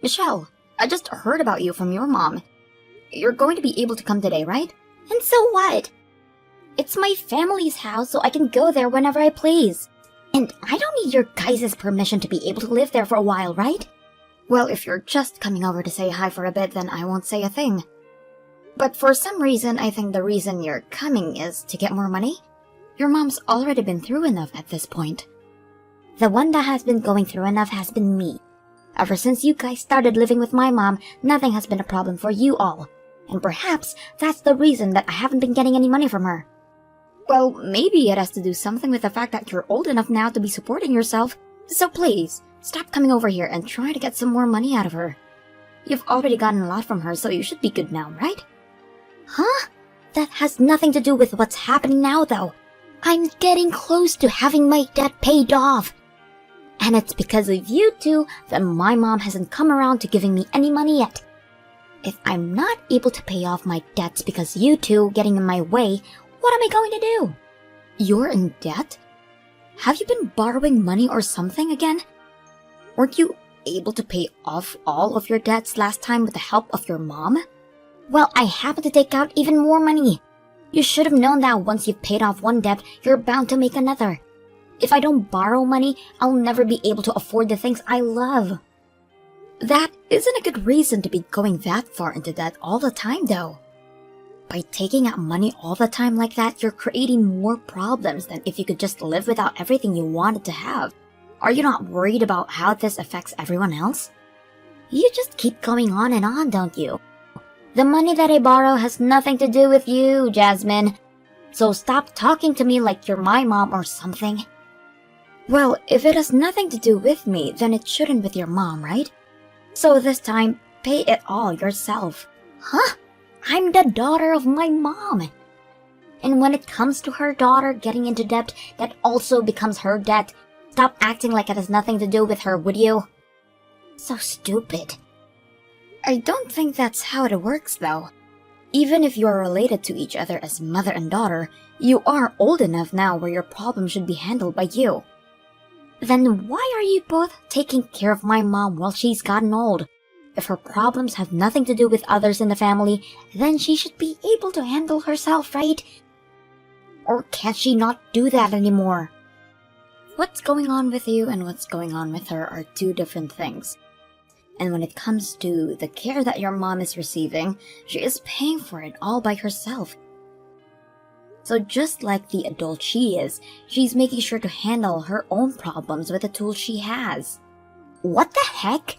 Michelle, I just heard about you from your mom. You're going to be able to come today, right? And so what? It's my family's house, so I can go there whenever I please. And I don't need your guys' permission to be able to live there for a while, right? Well, if you're just coming over to say hi for a bit, then I won't say a thing. But for some reason, I think the reason you're coming is to get more money. Your mom's already been through enough at this point. The one that has been going through enough has been me. Ever since you guys started living with my mom, nothing has been a problem for you all. And perhaps that's the reason that I haven't been getting any money from her. Well, maybe it has to do something with the fact that you're old enough now to be supporting yourself. So please, stop coming over here and try to get some more money out of her. You've already gotten a lot from her, so you should be good now, right? Huh? That has nothing to do with what's happening now, though. I'm getting close to having my debt paid off. And it's because of you two that my mom hasn't come around to giving me any money yet. If I'm not able to pay off my debts because you two getting in my way, what am I going to do? You're in debt? Have you been borrowing money or something again? Weren't you able to pay off all of your debts last time with the help of your mom? Well, I happen to take out even more money. You should have known that once you've paid off one debt, you're bound to make another. If I don't borrow money, I'll never be able to afford the things I love. That isn't a good reason to be going that far into debt all the time, though. By taking out money all the time like that, you're creating more problems than if you could just live without everything you wanted to have. Are you not worried about how this affects everyone else? You just keep going on and on, don't you? The money that I borrow has nothing to do with you, Jasmine. So stop talking to me like you're my mom or something. Well, if it has nothing to do with me, then it shouldn't with your mom, right? So this time, pay it all yourself. Huh? I'm the daughter of my mom. And when it comes to her daughter getting into debt, that also becomes her debt. Stop acting like it has nothing to do with her, would you? So stupid. I don't think that's how it works, though. Even if you are related to each other as mother and daughter, you are old enough now where your problem should be handled by you. Then why are you both taking care of my mom while she's gotten old? If her problems have nothing to do with others in the family, then she should be able to handle herself, right? Or can't she not do that anymore? What's going on with you and what's going on with her are two different things. And when it comes to the care that your mom is receiving, she is paying for it all by herself. So just like the adult she is, she's making sure to handle her own problems with the tools she has. What the heck?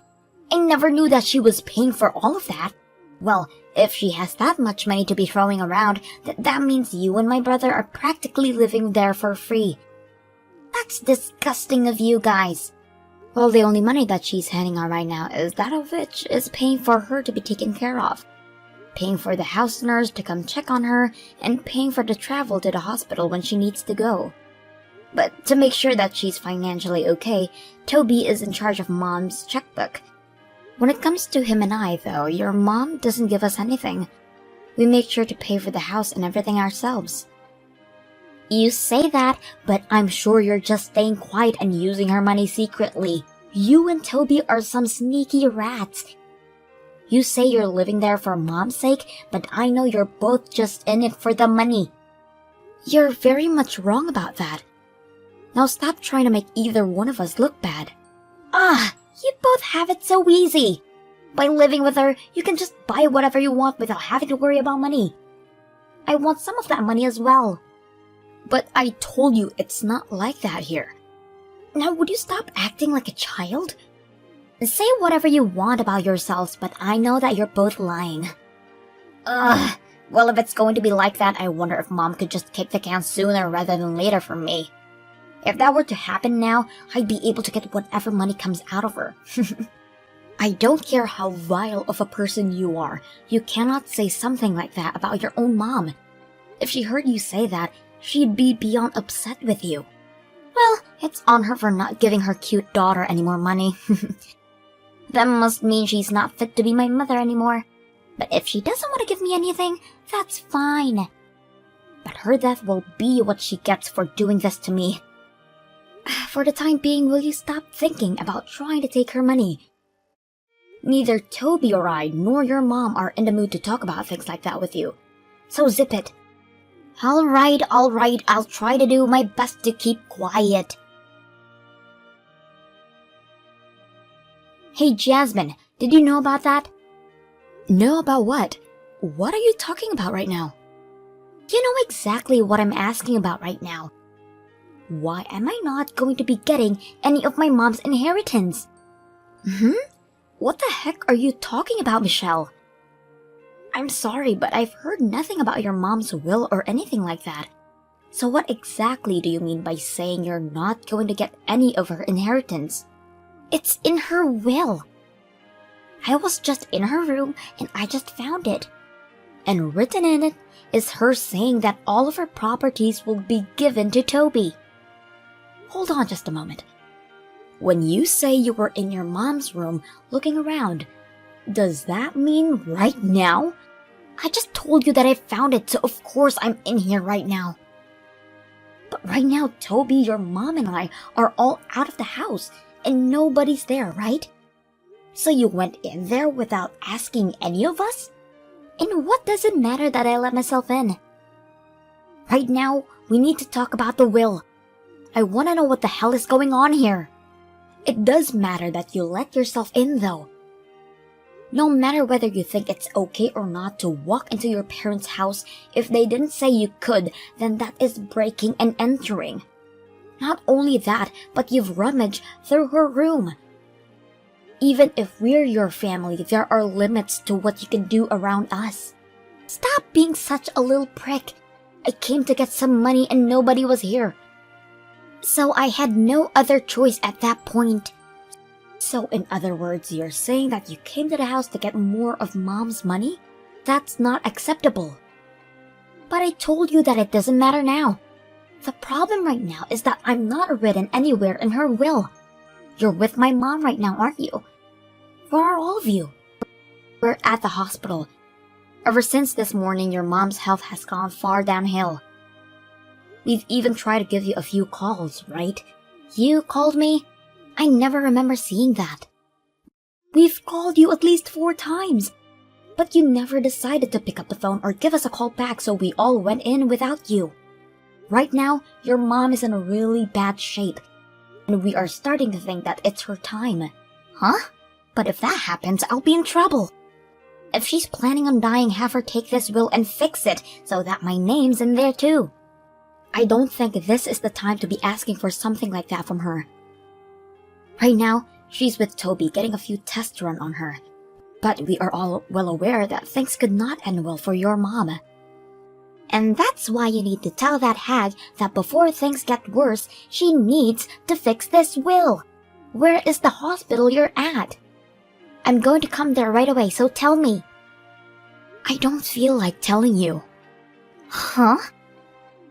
I never knew that she was paying for all of that. Well, if she has that much money to be throwing around, that means you and my brother are practically living there for free. That's disgusting of you guys. Well, the only money that she's handing out right now is that of which is paying for her to be taken care of. Paying for the house nurse to come check on her, and paying for the travel to the hospital when she needs to go. But to make sure that she's financially okay, Toby is in charge of Mom's checkbook. When it comes to him and I, though, your mom doesn't give us anything. We make sure to pay for the house and everything ourselves. You say that, but I'm sure you're just staying quiet and using her money secretly. You and Toby are some sneaky rats. You say you're living there for Mom's sake, but I know you're both just in it for the money. You're very much wrong about that. Now stop trying to make either one of us look bad. You both have it so easy. By living with her, you can just buy whatever you want without having to worry about money. I want some of that money as well. But I told you it's not like that here. Now would you stop acting like a child? Say whatever you want about yourselves, but I know that you're both lying. Well, if it's going to be like that, I wonder if Mom could just kick the can sooner rather than later for me. If that were to happen now, I'd be able to get whatever money comes out of her. I don't care how vile of a person you are. You cannot say something like that about your own mom. If she heard you say that, she'd be beyond upset with you. Well, it's on her for not giving her cute daughter any more money. That must mean she's not fit to be my mother anymore. But if she doesn't want to give me anything, that's fine. But her death will be what she gets for doing this to me. For the time being, will you stop thinking about trying to take her money? Neither Toby or I nor your mom are in the mood to talk about things like that with you. So zip it. Alright, I'll try to do my best to keep quiet. Hey Jasmine, did you know about that? Know about what? What are you talking about right now? You know exactly what I'm asking about right now. Why am I not going to be getting any of my mom's inheritance? What the heck are you talking about, Michelle? I'm sorry, but I've heard nothing about your mom's will or anything like that. So what exactly do you mean by saying you're not going to get any of her inheritance? It's in her will. I was just in her room and I just found it. And written in it is her saying that all of her properties will be given to Toby. Hold on just a moment. When you say you were in your mom's room looking around, does that mean right now? I just told you that I found it, so of course I'm in here right now. But right now, Toby, your mom, and I are all out of the house, and nobody's there, right? So you went in there without asking any of us? And what does it matter that I let myself in? Right now, we need to talk about the will. I want to know what the hell is going on here. It does matter that you let yourself in, though. No matter whether you think it's okay or not to walk into your parents' house, if they didn't say you could, then that is breaking and entering. Not only that, but you've rummaged through her room. Even if we're your family, there are limits to what you can do around us. Stop being such a little prick. I came to get some money and nobody was here. So I had no other choice at that point. So in other words, you're saying that you came to the house to get more of mom's money? That's not acceptable. But I told you that it doesn't matter now. The problem right now is that I'm not written anywhere in her will. You're with my mom right now, aren't you? Where are all of you? We're at the hospital. Ever since this morning, your mom's health has gone far downhill. We've even tried to give you a few calls, right? You called me? I never remember seeing that. We've called you at least 4 times, but you never decided to pick up the phone or give us a call back, so we all went in without you. Right now, your mom is in a really bad shape, and we are starting to think that it's her time. Huh? But if that happens, I'll be in trouble. If she's planning on dying, have her take this will and fix it so that my name's in there too. I don't think this is the time to be asking for something like that from her. Right now, she's with Toby getting a few tests run on her. But we are all well aware that things could not end well for your mom. And that's why you need to tell that hag that before things get worse, she needs to fix this will. Where is the hospital you're at? I'm going to come there right away, so tell me. I don't feel like telling you. Huh?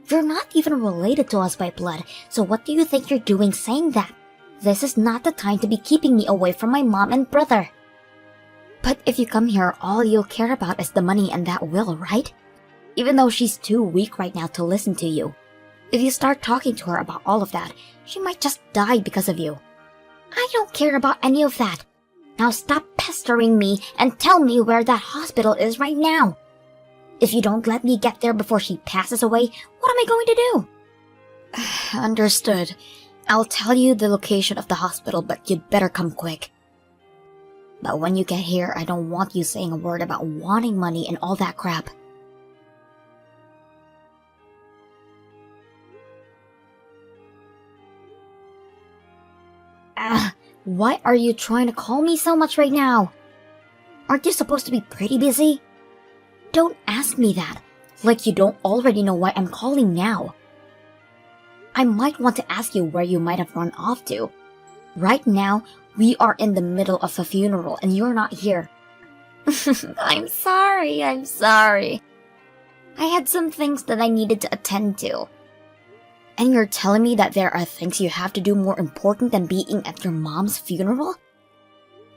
You're not even related to us by blood, so what do you think you're doing saying that? This is not the time to be keeping me away from my mom and brother. But if you come here, all you'll care about is the money and that will, right? Even though she's too weak right now to listen to you. If you start talking to her about all of that, she might just die because of you. I don't care about any of that. Now stop pestering me and tell me where that hospital is right now. If you don't let me get there before she passes away, what am I going to do? Understood. I'll tell you the location of the hospital, but you'd better come quick. But when you get here, I don't want you saying a word about wanting money and all that crap. Why are you trying to call me so much right now? Aren't you supposed to be pretty busy? Don't ask me that, like you don't already know why I'm calling now. I might want to ask you where you might have run off to. Right now, we are in the middle of a funeral and you're not here. I'm sorry. I had some things that I needed to attend to. And you're telling me that there are things you have to do more important than being at your mom's funeral?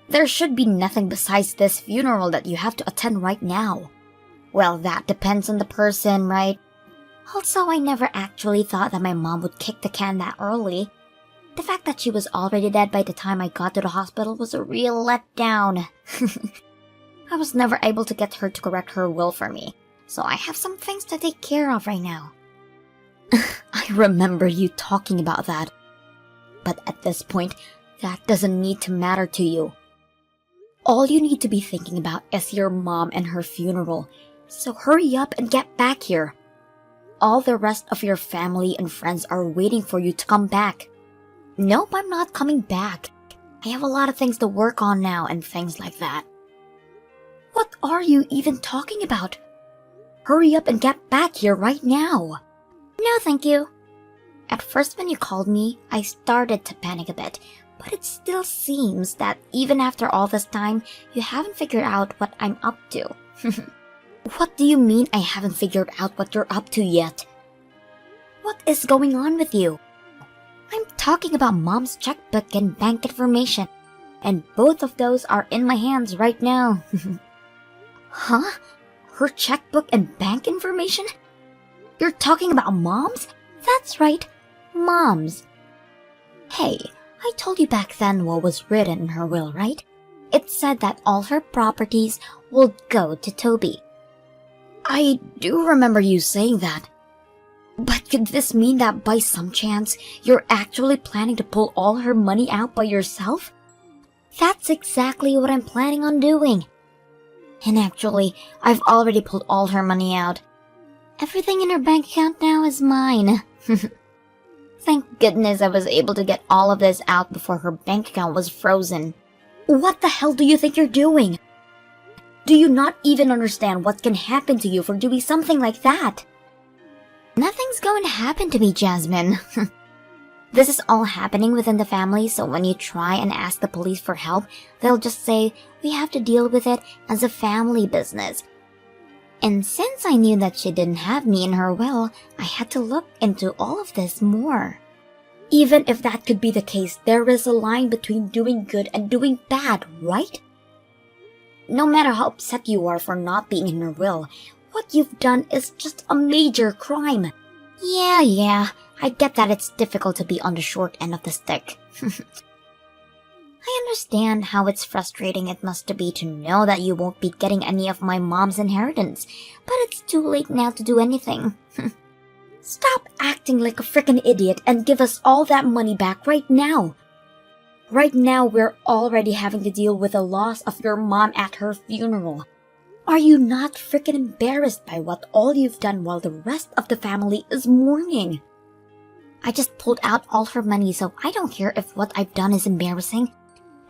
There should be nothing besides this funeral that you have to attend right now. Well, that depends on the person, right? Also, I never actually thought that my mom would kick the can that early. The fact that she was already dead by the time I got to the hospital was a real letdown. I was never able to get her to correct her will for me, so I have some things to take care of right now. I remember you talking about that. But at this point, that doesn't need to matter to you. All you need to be thinking about is your mom and her funeral, so hurry up and get back here. All the rest of your family and friends are waiting for you to come back. Nope, I'm not coming back. I have a lot of things to work on now and things like that. What are you even talking about? Hurry up and get back here right now. No, thank you. At first when you called me, I started to panic a bit, but it still seems that even after all this time, you haven't figured out what I'm up to. What do you mean I haven't figured out what you're up to yet? What is going on with you? I'm talking about Mom's checkbook and bank information, and both of those are in my hands right now. Huh? Her checkbook and bank information? You're talking about Mom's? That's right, Mom's. Hey, I told you back then what was written in her will, right? It said that all her properties will go to Toby. I do remember you saying that. But could this mean that by some chance, you're actually planning to pull all her money out by yourself? That's exactly what I'm planning on doing. And actually, I've already pulled all her money out. Everything in her bank account now is mine. Thank goodness I was able to get all of this out before her bank account was frozen. What the hell do you think you're doing? Do you not even understand what can happen to you for doing something like that? Nothing's going to happen to me, Jasmine. This is all happening within the family, so when you try and ask the police for help, they'll just say, we have to deal with it as a family business. And since I knew that she didn't have me in her will, I had to look into all of this more. Even if that could be the case, there is a line between doing good and doing bad, right? No matter how upset you are for not being in her will, what you've done is just a major crime. Yeah, I get that it's difficult to be on the short end of the stick. I understand how it's frustrating it must be to know that you won't be getting any of my mom's inheritance, but it's too late now to do anything. Stop acting like a frickin' idiot and give us all that money back right now. Right now, we're already having to deal with the loss of your mom at her funeral. Are you not frickin' embarrassed by what all you've done while the rest of the family is mourning? I just pulled out all her money, so I don't care if what I've done is embarrassing.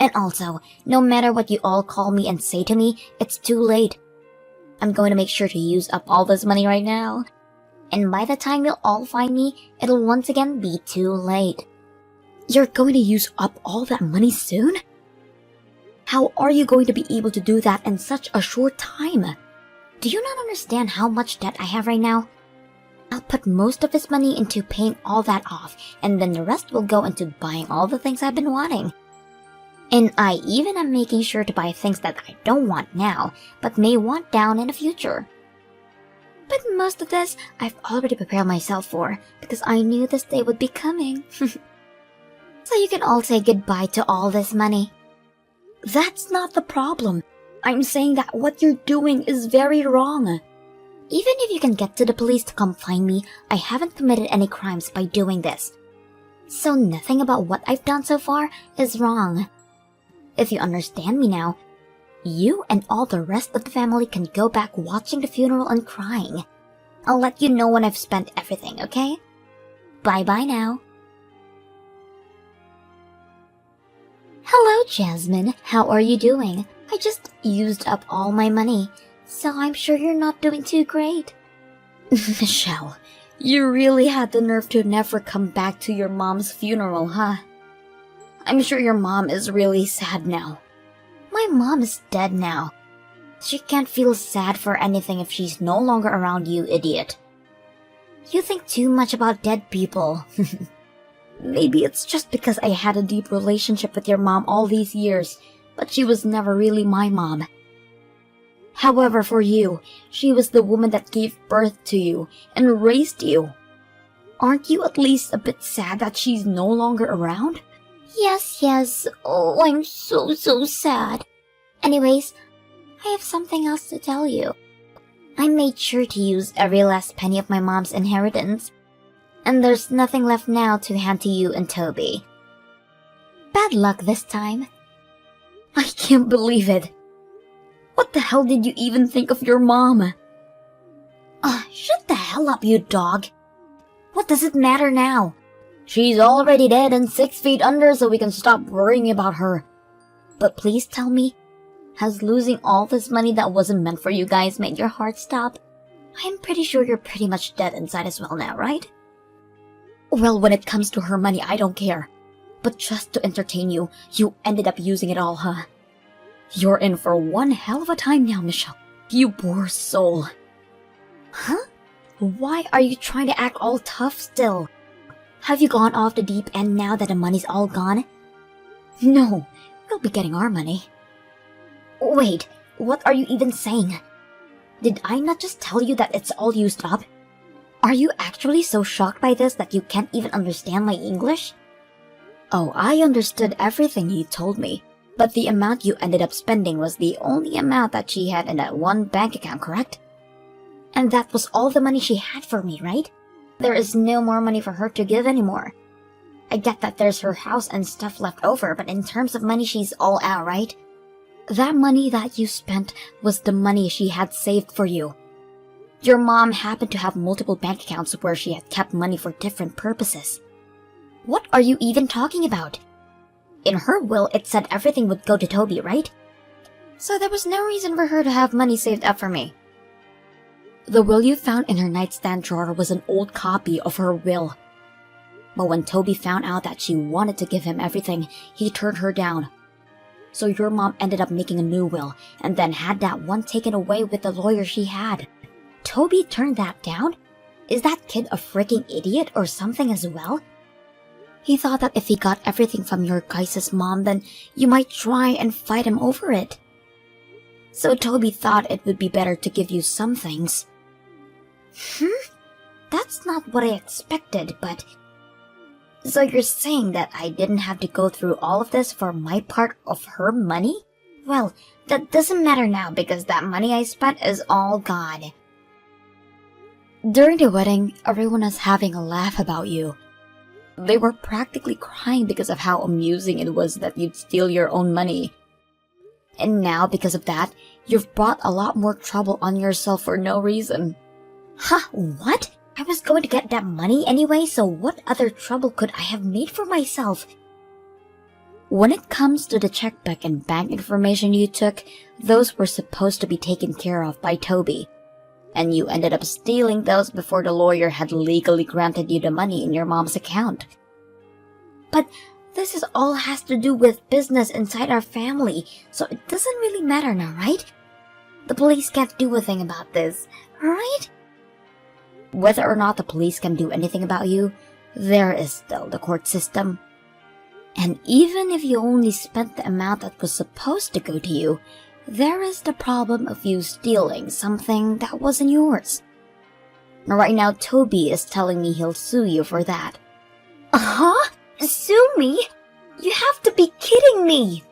And also, no matter what you all call me and say to me, it's too late. I'm going to make sure to use up all this money right now. And by the time you'll all find me, it'll once again be too late. You're going to use up all that money soon? How are you going to be able to do that in such a short time? Do you not understand how much debt I have right now? I'll put most of this money into paying all that off, and then the rest will go into buying all the things I've been wanting. And I even am making sure to buy things that I don't want now, but may want down in the future. But most of this, I've already prepared myself for, because I knew this day would be coming. So you can all say goodbye to all this money. That's not the problem. I'm saying that what you're doing is very wrong. Even if you can get to the police to come find me, I haven't committed any crimes by doing this. So nothing about what I've done so far is wrong. If you understand me now, you and all the rest of the family can go back watching the funeral and crying. I'll let you know when I've spent everything, okay? Bye-bye now. Hello, Jasmine. How are you doing? I just used up all my money, so I'm sure you're not doing too great. Michelle, you really had the nerve to never come back to your mom's funeral, huh? I'm sure your mom is really sad now. My mom is dead now. She can't feel sad for anything if she's no longer around, you idiot. You think too much about dead people. Maybe it's just because I had a deep relationship with your mom all these years, but she was never really my mom. However, for you, she was the woman that gave birth to you and raised you. Aren't you at least a bit sad that she's no longer around? Yes. Oh, I'm so sad. Anyways, I have something else to tell you. I made sure to use every last penny of my mom's inheritance, and there's nothing left now to hand to you and Toby. Bad luck this time. I can't believe it. What the hell did you even think of your mom? Shut the hell up, you dog. What does it matter now? She's already dead and 6 feet under, so we can stop worrying about her. But please tell me, has losing all this money that wasn't meant for you guys made your heart stop? I'm pretty sure you're pretty much dead inside as well now, right? Well, when it comes to her money, I don't care. But just to entertain you, you ended up using it all, huh? You're in for one hell of a time now, Michelle. You poor soul. Huh? Why are you trying to act all tough still? Have you gone off the deep end now that the money's all gone? No, we'll be getting our money. Wait, what are you even saying? Did I not just tell you that it's all used up? Are you actually so shocked by this that you can't even understand my English? Oh, I understood everything you told me, but the amount you ended up spending was the only amount that she had in that one bank account, correct? And that was all the money she had for me, right? There is no more money for her to give anymore. I get that there's her house and stuff left over, but in terms of money, she's all out, right? That money that you spent was the money she had saved for you. Your mom happened to have multiple bank accounts where she had kept money for different purposes. What are you even talking about? In her will, it said everything would go to Toby, right? So there was no reason for her to have money saved up for me. The will you found in her nightstand drawer was an old copy of her will. But when Toby found out that she wanted to give him everything, he turned her down. So your mom ended up making a new will, and then had that one taken away with the lawyer she had. Toby turned that down? Is that kid a freaking idiot or something as well? He thought that if he got everything from your guys' mom, then you might try and fight him over it. So Toby thought it would be better to give you some things. That's not what I expected, but... So you're saying that I didn't have to go through all of this for my part of her money? Well, that doesn't matter now because that money I spent is all gone. During the wedding, everyone was having a laugh about you. They were practically crying because of how amusing it was that you'd steal your own money. And now, because of that, you've brought a lot more trouble on yourself for no reason. Huh? What? I was going to get that money anyway, so what other trouble could I have made for myself? When it comes to the checkbook and bank information you took, those were supposed to be taken care of by Toby. And you ended up stealing those before the lawyer had legally granted you the money in your mom's account. But this is all has to do with business inside our family, so it doesn't really matter now, right? The police can't do a thing about this, right? Whether or not the police can do anything about you, there is still the court system. And even if you only spent the amount that was supposed to go to you, there is the problem of you stealing something that wasn't yours. Right now, Toby is telling me he'll sue you for that. Huh? Sue me? You have to be kidding me!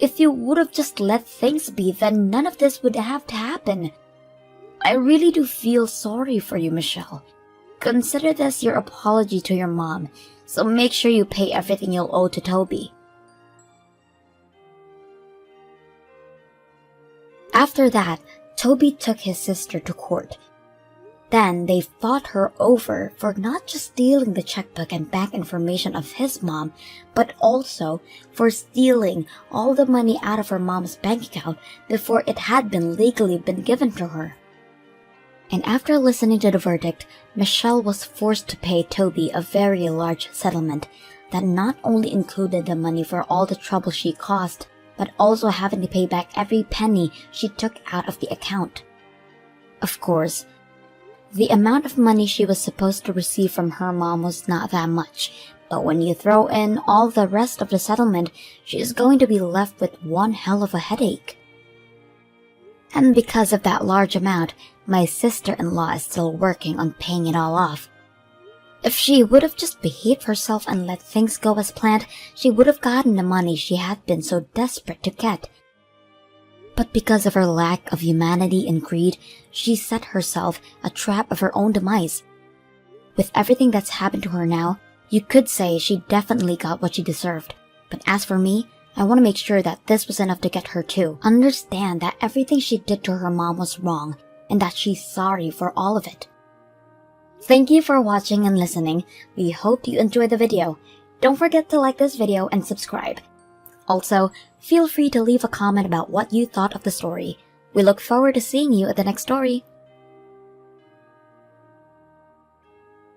If you would have just let things be, then none of this would have to happen. I really do feel sorry for you, Michelle. Consider this your apology to your mom, so make sure you pay everything you'll owe to Toby. After that, Toby took his sister to court. Then they fought her over for not just stealing the checkbook and bank information of his mom, but also for stealing all the money out of her mom's bank account before it had been legally been given to her. And after listening to the verdict, Michelle was forced to pay Toby a very large settlement that not only included the money for all the trouble she caused, but also having to pay back every penny she took out of the account. Of course, the amount of money she was supposed to receive from her mom was not that much, but when you throw in all the rest of the settlement, she is going to be left with one hell of a headache. And because of that large amount, my sister-in-law is still working on paying it all off. If she would have just behaved herself and let things go as planned, she would have gotten the money she had been so desperate to get. But because of her lack of humanity and greed, she set herself a trap of her own demise. With everything that's happened to her now, you could say she definitely got what she deserved. But as for me, I want to make sure that this was enough to get her too. Understand that everything she did to her mom was wrong, and that she's sorry for all of it. Thank you for watching and listening. We hope you enjoyed the video. Don't forget to like this video and subscribe. Also, feel free to leave a comment about what you thought of the story. We look forward to seeing you at the next story.